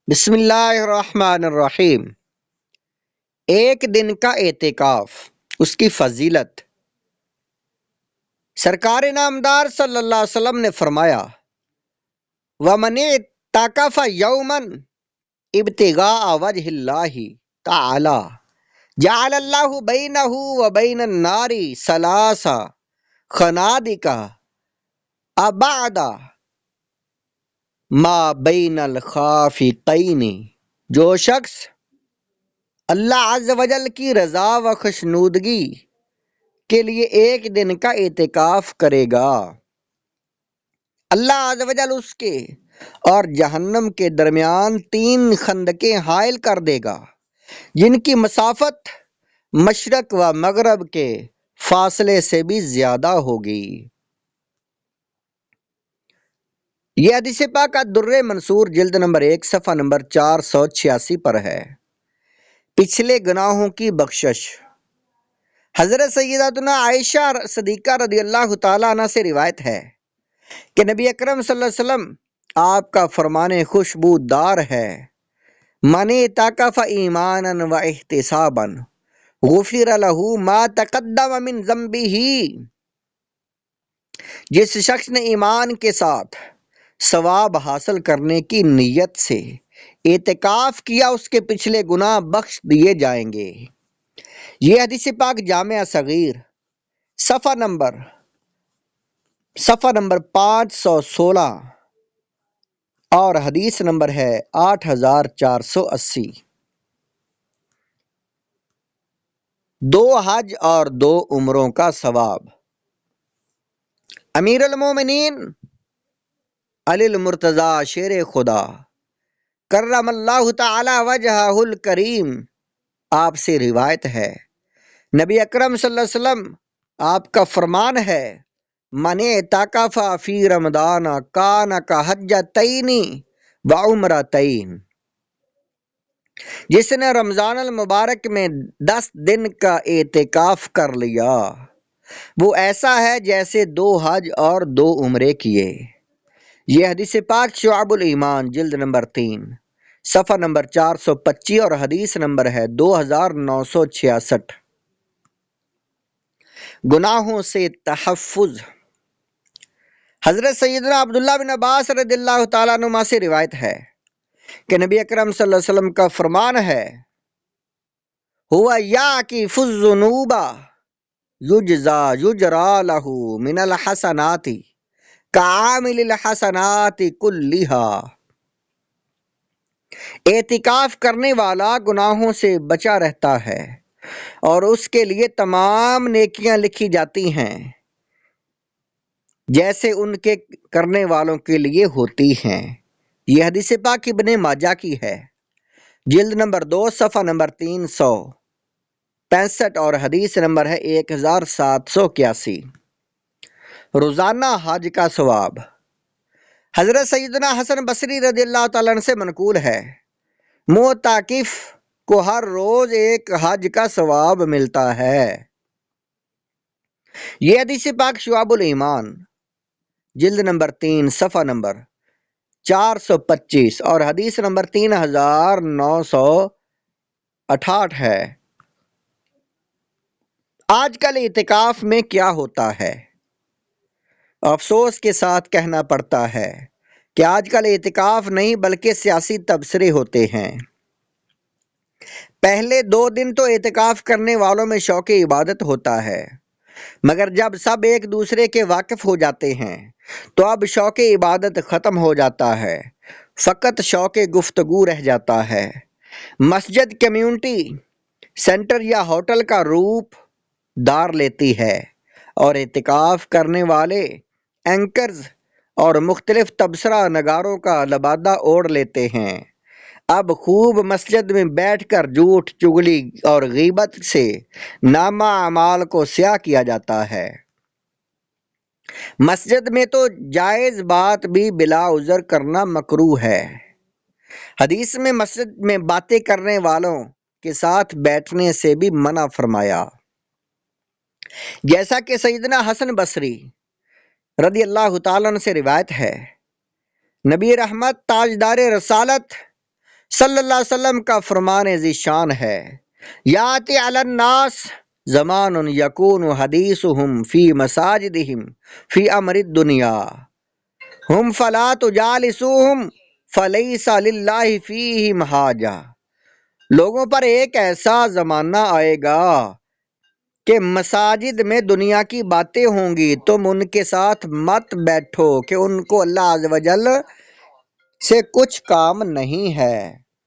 بسم اللہ الرحمن الرحیم۔ ایک دن کا اعتکاف، اس کی فضیلت۔ سرکار نامدار صلی اللہ علیہ وسلم نے فرمایا، وَمَنِ اعْتَكَفَ يَوْمًا ابْتِغَاءَ وَجْهِ اللَّهِ تَعَالَى جَعَلَ اللَّهُ بَيْنَهُ وَبَيْنَ النَّارِ ثَلَاثَ خَنَادِقَ أَبْعَدَ مَا بَيْنَ الْخَافِقَيْنِ۔ جو شخص اللہ عز و جل کی رضا و خوشنودگی کے لیے ایک دن کا اعتکاف کرے گا، اللہ عز و جل اس کے اور جہنم کے درمیان 3 خندقیں حائل کر دے گا، جن کی مسافت مشرق و مغرب کے فاصلے سے بھی زیادہ ہوگی۔ یہ حدیث پاک الدر منصور جلد نمبر 1 صفحہ نمبر 486 پر ہے۔ پچھلے گناہوں کی بخشش۔ حضرت سیداتنا عائشہ صدیقہ رضی اللہ تعالیٰ عنہ سے روایت ہے کہ نبی اکرم صلی اللہ علیہ وسلم آپ کا فرمان خوشبودار ہے، من اعتکف ایمانا و احتسابا غفر لہ ما تقدم من ذنبہ۔ جس شخص نے ایمان کے ساتھ ثواب حاصل کرنے کی نیت سے اعتکاف کیا، اس کے پچھلے گناہ بخش دیے جائیں گے۔ یہ حدیث پاک جامع صغیر صفحہ نمبر 516 اور حدیث نمبر ہے 8480۔ 2 حج اور 2 عمروں کا ثواب۔ امیر المومنین علی المرتضی شیر خدا کرم اللہ تعالی وجہہ الکریم آپ سے روایت ہے، نبی اکرم صلی اللہ علیہ وسلم آپ کا فرمان ہے، من اعتکف فی رمضان کان کحجتین و عمرتین۔ جس نے رمضان المبارک میں 10 دن کا اعتکاف کر لیا، وہ ایسا ہے جیسے 2 حج اور 2 عمرے کیے۔ یہ حدیث پاک شعب الایمان جلد نمبر 3 صفحہ نمبر 425 اور حدیث نمبر ہے 2966۔ گناہوں سے تحفظ۔ حضرت سیدنا عبداللہ بن عباس رضی اللہ تعالیٰ عنہما سے روایت ہے کہ نبی اکرم صلی اللہ علیہ وسلم کا فرمان ہے، ہوا یعکف الذنوب یجرا لہ من الحسنات کعامل الحسنات کلھا۔ اعتکاف کرنے والا گناہوں سے بچا رہتا ہے اور اس کے لیے تمام نیکیاں لکھی جاتی ہیں جیسے ان کے کرنے والوں کے لیے ہوتی ہیں۔ یہ حدیث پاک ابن ماجہ کی ہے، جلد نمبر 2 صفحہ نمبر 365 اور حدیث نمبر ہے 1781۔ روزانہ حج کا ثواب۔ حضرت سیدنا حسن بصری رضی اللہ تعالیٰ عنہ سے منقول ہے، معتکف کو ہر روز ایک حج کا ثواب ملتا ہے۔ یہ حدیث پاک شعب الایمان جلد نمبر 3 صفحہ نمبر 425 اور حدیث نمبر 3968 ہے۔ آج کل اعتکاف میں کیا ہوتا ہے؟ افسوس کے ساتھ کہنا پڑتا ہے کہ آج کل اعتکاف نہیں بلکہ سیاسی تبصرے ہوتے ہیں۔ پہلے 2 دن تو اعتکاف کرنے والوں میں شوق عبادت ہوتا ہے، مگر جب سب ایک دوسرے کے واقف ہو جاتے ہیں تو اب شوق عبادت ختم ہو جاتا ہے، فقط شوق گفتگو رہ جاتا ہے۔ مسجد کمیونٹی سینٹر یا ہوٹل کا روپ دار لیتی ہے اور اعتکاف کرنے والے اینکرز اور مختلف تبصرہ نگاروں کا لبادہ اوڑھ لیتے ہیں۔ اب خوب مسجد میں بیٹھ کر جھوٹ، چغلی اور غیبت سے نامہ اعمال کو سیاہ کیا جاتا ہے۔ مسجد میں تو جائز بات بھی بلا عذر کرنا مکروہ ہے۔ حدیث میں مسجد میں باتیں کرنے والوں کے ساتھ بیٹھنے سے بھی منع فرمایا، جیسا کہ سیدنا حسن بصری رضی اللہ تعالیٰ عنہ سے روایت ہے، نبی رحمت تاجدار رسالت صلی اللہ علیہ وسلم کا فرمان ذیشان ہے، یاتی علی الناس زمان یکون حدیثہم فی مساجدہم فی امر الدنیا ہم فلا تجالسوہم فلیس للہ فیہم حاجہ۔ لوگوں پر ایک ایسا زمانہ آئے گا کہ مساجد میں دنیا کی باتیں ہوں گی، تم ان کے ساتھ مت بیٹھو کہ ان کو اللہ عز و جل سے کچھ کام نہیں ہے۔